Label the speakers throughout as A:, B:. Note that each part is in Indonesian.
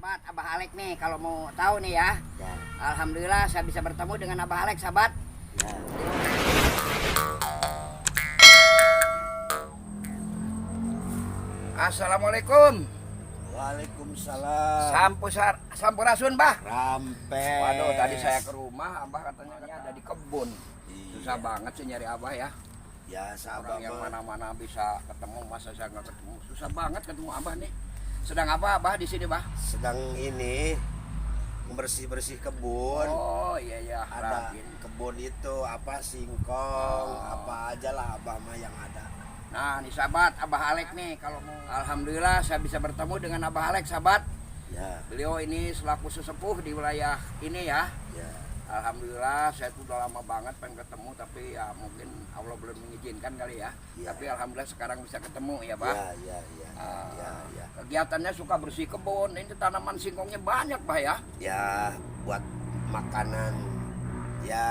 A: Sahabat Abah Alek nih, kalau mau tahu nih ya.
B: Ya,
A: Alhamdulillah saya bisa bertemu dengan Abah Alek, sahabat.
B: ya.
A: Assalamualaikum.
B: Waalaikumsalam.
A: Sampurasun, Bah.
B: Rampe.
A: Waduh, tadi saya ke rumah, Abah katanya ada di kebun. Susah
B: Iya.
A: banget sih nyari Abah ya.
B: Ya, sahabat
A: Orang yang
B: mah.
A: mana-mana bisa ketemu, masa saya nggak ketemu. Susah banget ketemu Abah nih. Sedang apa Abah di sini, Bah?
B: Sedang ini bersih-bersih kebun.
A: Oh, iya ya,
B: Ada
A: rajin.
B: kebun itu apa singkong, apa aja lah abah mah yang ada.
A: Nah, nih sahabat Abah Alek nih, kalau mau alhamdulillah saya bisa bertemu dengan Abah Alek, sahabat.
B: Ya,
A: Beliau ini selaku sesepuh di wilayah ini ya.
B: ya.
A: Alhamdulillah saya tuh udah lama banget pengen ketemu, tapi ya mungkin Allah belum mengizinkan kali ya.
B: Ya.
A: Tapi alhamdulillah sekarang bisa ketemu ya, Pak.
B: Ya, ya, ya. Ya, ya.
A: Kegiatannya suka bersih kebun. Ini tanaman singkongnya banyak, Pak ya.
B: Ya, buat makanan. Ya,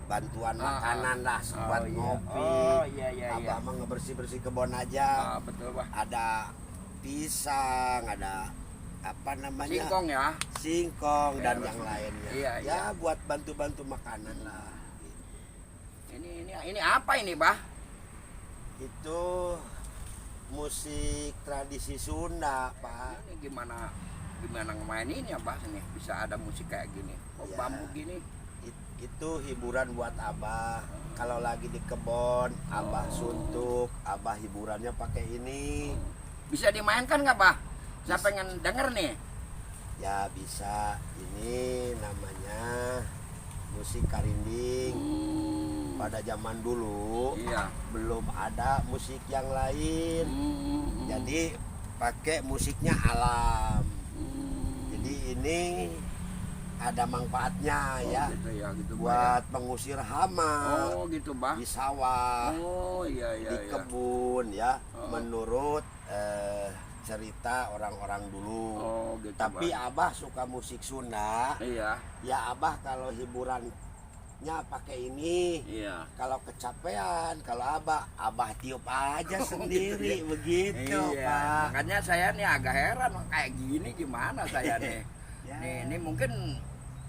B: bantuan makanan lah buat
A: iya.
B: ngopi.
A: Oh, iya, iya, iya.
B: Abah mah ngebersih-bersih kebun aja.
A: Betul, Pak.
B: Ada pisang, ada apa namanya?
A: Singkong ya.
B: Singkong
A: Ya,
B: dan
A: betul.
B: yang lainnya.
A: Iya,
B: ya
A: iya.
B: buat bantu-bantu makanan lah.
A: Ini apa ini, Bah?
B: Itu musik tradisi Sunda, Pak.
A: Ini gimana ngemaininnya, Bah? Ini bisa ada musik kayak gini. Oh,
B: Ya.
A: bambu gini.
B: Itu hiburan buat Abah. Kalau lagi di kebun, Abah suntuk, Abah hiburannya pakai ini.
A: Bisa dimainkan nggak, Bah? Saya pengen denger nih.
B: Ya bisa. Ini namanya musik karinding. Pada zaman dulu
A: Iya.
B: belum ada musik yang lain. Jadi pakai musiknya alam. Jadi ini ada manfaatnya ya
A: Gitu ya, gitu, Bah,
B: buat mengusir hama
A: ya. Oh, gitu, Bah.
B: di sawah,
A: Oh, iya, iya,
B: di
A: iya.
B: kebun ya.
A: Oh.
B: Menurut cerita orang-orang dulu.
A: Oh, gitu,
B: Tapi
A: Bah.
B: Abah suka musik Sunda.
A: Iya,
B: Ya Abah kalau hiburannya pakai ini.
A: iya.
B: Kalau kecapean, kalau Abah tiup aja
A: Oh,
B: sendiri
A: gitu ya.
B: begitu,
A: Iya.
B: Pak.
A: Makanya saya nih agak heran kayak gini gimana saya nih.
B: Ya.
A: Nih, ini mungkin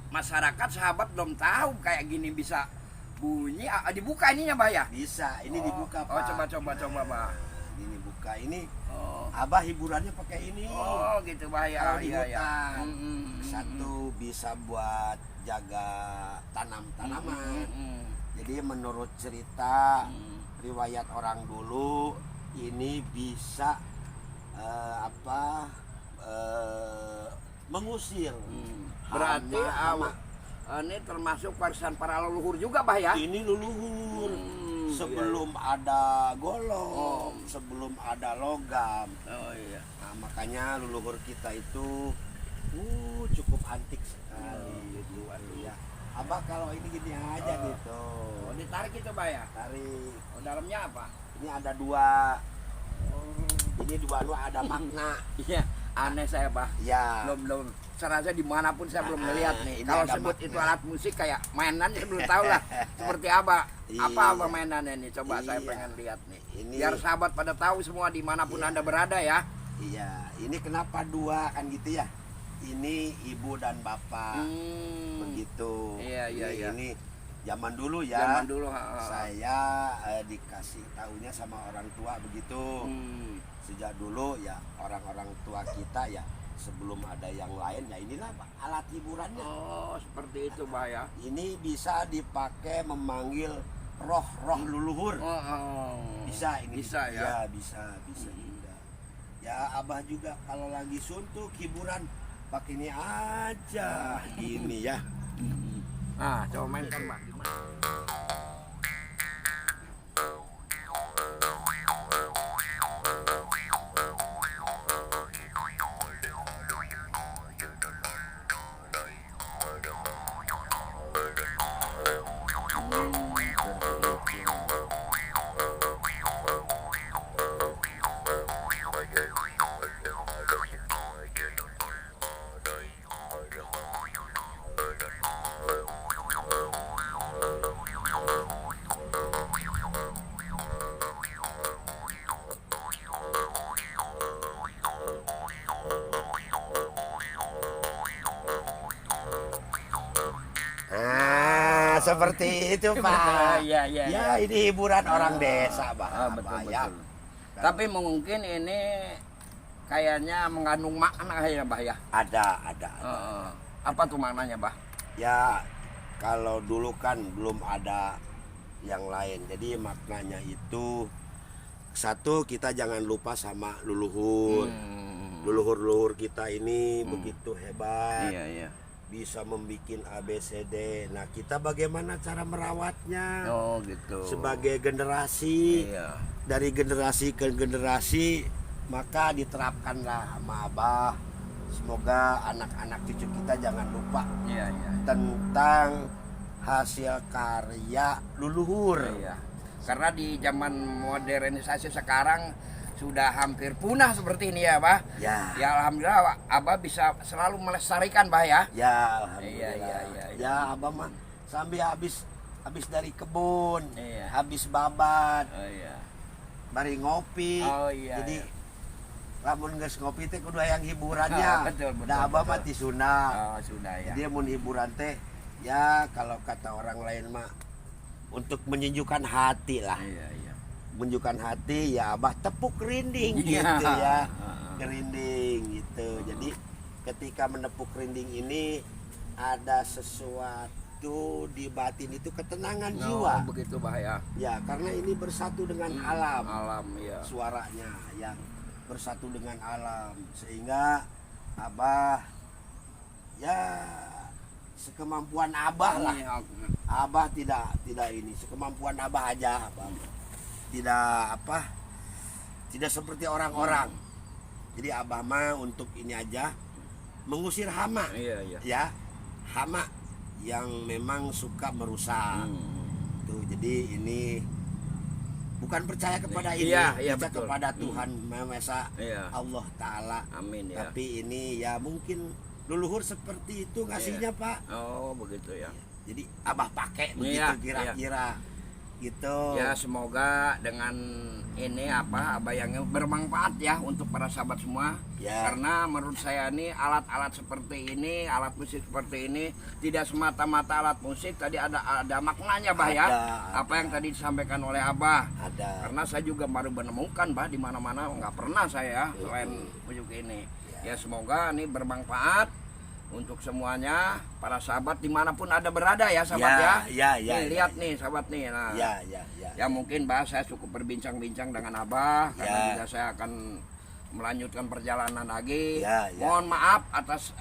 A: masyarakat sahabat belum tahu kayak gini bisa bunyi. Dibuka ininya, Bah ya?
B: Bisa, ini
A: Oh.
B: dibuka,
A: Oh,
B: Pak.
A: coba, Bah.
B: Ini buka, ini
A: Oh.
B: Abah hiburannya pakai ini.
A: Oh, gitu, Bah ya.
B: Kalau di
A: Iya, iya.
B: hutan,
A: Mm-mm.
B: satu bisa buat jaga tanaman.
A: Mm-mm.
B: Jadi menurut cerita
A: Mm.
B: riwayat orang dulu, ini bisa mengusir.
A: Berarti
B: hama.
A: ini termasuk warisan para leluhur juga, Bah ya?
B: Ini leluhur.
A: Hmm,
B: Sebelum ada golong, sebelum ada logam.
A: Oh iya.
B: Nah, makanya leluhur kita itu cukup antik sekali gitu. Ya. Abah kalau ini gini aja gitu.
A: Oh, ditarik itu, Bah ya?
B: Tarik.
A: Oh, dalamnya apa?
B: Ini ada dua. Ini dua ada makna.
A: Iya, aneh saya, Bah.
B: Ya.
A: Belum serasa dimanapun saya belum melihat nih.
B: Ini
A: Kalau
B: ada
A: sebut
B: makna.
A: itu alat musik kayak mainan, saya belum tahu lah seperti apa. Apa
B: Iya.
A: mainannya nih? Coba saya
B: Iya.
A: pengen lihat nih.
B: Ini.
A: Biar sahabat pada tahu semua dimanapun
B: Iya.
A: Anda berada ya.
B: Iya. Ini kenapa dua kan gitu ya? Ini ibu dan bapak. Begitu.
A: Iya, iya,
B: Ini-
A: iya.
B: Ini zaman dulu ya.
A: Zaman dulu.
B: Saya dikasih tahunya sama orang tua begitu. Sejak dulu ya orang-orang tua kita ya sebelum ada yang lain ya inilah alat hiburannya.
A: Oh, seperti itu, Bah ya.
B: Ini bisa dipakai memanggil roh-roh leluhur. Bisa ini.
A: Bisa ya.
B: Ya, bisa juga. Ya Abah juga kalau lagi suntuk hiburan pakai ini aja. Ini ya.
A: Nah, coba mainkan, Pak.
B: Seperti itu, Pak.
A: Iya, iya,
B: Ya,
A: iya.
B: ini hiburan orang desa, Pak.
A: Betul,
B: Ya.
A: betul. Tapi mungkin ini kayaknya mengandung makna ya, Bah ya.
B: Ada.
A: Apa tuh maknanya, Bah?
B: Ya, kalau dulu kan belum ada yang lain. Jadi maknanya itu satu, kita jangan lupa sama leluhur. Leluhur-leluhur kita ini begitu hebat.
A: Iya.
B: Bisa membuat ABCD. Nah, kita bagaimana cara merawatnya?
A: Oh, gitu.
B: Sebagai generasi,
A: Iya.
B: dari generasi ke generasi, maka diterapkanlah sama Abah. Semoga anak-anak cucu kita jangan lupa
A: Iya.
B: tentang hasil karya leluhur.
A: Iya. Karena di zaman modernisasi sekarang sudah hampir punah seperti ini ya, Bah.
B: Ya,
A: Ya alhamdulillah Abah bisa selalu melestarikan, Bah ya.
B: ya, alhamdulillah.
A: Iya.
B: Ya, Abah mah sambil habis dari kebun,
A: Iya.
B: habis babat,
A: Oh iya.
B: bari ngopi.
A: Oh, iya,
B: Jadi
A: iya.
B: lamun geus ngopi teh kudu hayang hiburannya.
A: Betul.
B: Nah, Abah
A: betul.
B: mah ti sunah.
A: Oh, sudah ya.
B: Jadi mun hiburan teh ya kalau kata orang lain mah untuk menyejukkan hati lah.
A: Iya.
B: Menunjukkan hati ya Abah tepuk rinding
A: Iya.
B: gitu ya. Kerinding gitu. Jadi ketika menepuk rinding ini ada sesuatu di batin itu ketenangan jiwa.
A: Begitu, Bah ya.
B: Ya, karena ini bersatu dengan alam.
A: Alam ya.
B: Suaranya ya bersatu dengan alam sehingga Abah ya sekemampuan Abah lah.
A: Iya.
B: Abah tidak ini sekemampuan Abah aja, Abah. Tidak seperti orang-orang. Jadi Abah mah untuk ini aja mengusir hama.
A: Iya.
B: Ya, hama yang memang suka merusak. Tuh, jadi ini bukan percaya kepada ini,
A: Iya,
B: kita
A: betul.
B: kepada Tuhan Maha Esa,
A: Iya.
B: Allah Ta'ala.
A: Amin ya.
B: Tapi ini ya mungkin leluhur seperti itu ngasihnya, Pak.
A: Oh, begitu ya.
B: Jadi Abah pakai begitu
A: Iya,
B: kira-kira gitu.
A: Ya semoga dengan ini Abah yang bermanfaat ya untuk para sahabat semua.
B: Ya.
A: Karena menurut saya ini alat-alat seperti ini, alat musik seperti ini tidak semata-mata alat musik, tadi ada maknanya, Bah ya.
B: Ada.
A: Apa yang tadi disampaikan oleh Abah.
B: Ada.
A: Karena saya juga baru menemukan, Bah, di mana-mana nggak pernah saya selain musik ini. Ya semoga ini bermanfaat untuk semuanya para sahabat dimanapun ada berada ya, sahabat ya. Nih, lihat nih sahabat nih. Nah, ya mungkin Bah saya cukup berbincang-bincang dengan Abah karena juga saya akan melanjutkan perjalanan lagi. Mohon maaf atas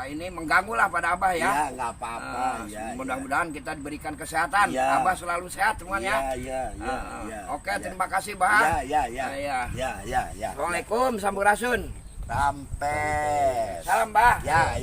A: ini mengganggu lah pada Abah ya.
B: Ya, nggak apa-apa.
A: Mudah-mudahan kita diberikan kesehatan.
B: Ya.
A: Abah selalu sehat semuanya.
B: Ya.
A: Oke, terima kasih Bah.
B: Ya.
A: Assalamualaikum, sampurasun.
B: Sampai.
A: Salam Bah.
B: Ya.